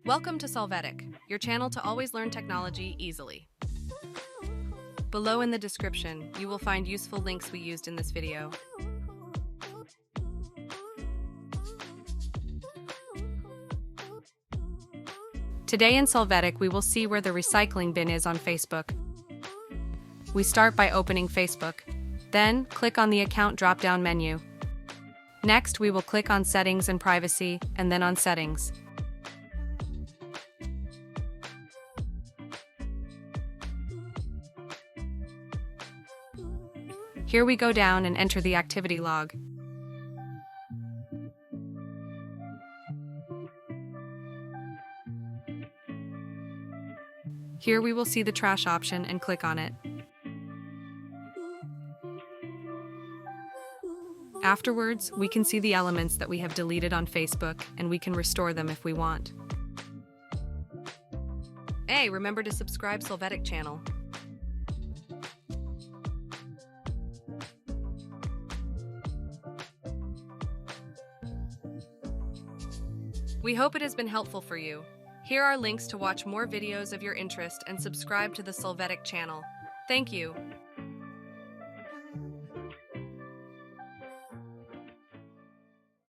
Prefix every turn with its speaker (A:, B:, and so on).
A: Welcome to Solvetic, your channel to always learn technology easily. Below in the description, you will find useful links we used in this video. Today in Solvetic, we will see where the recycling bin is on Facebook. We start by opening Facebook. Then, click on the Account drop-down menu. Next, we will click on Settings and Privacy, and then on Settings. Here we go down and enter the activity log. Here we will see the trash option and click on it. Afterwards, we can see the elements that we have deleted on Facebook, and we can restore them if we want. Hey, remember to subscribe Solvetic channel. We hope it has been helpful for you. Here are links to watch more videos of your interest and subscribe to the Solvetic channel. Thank you.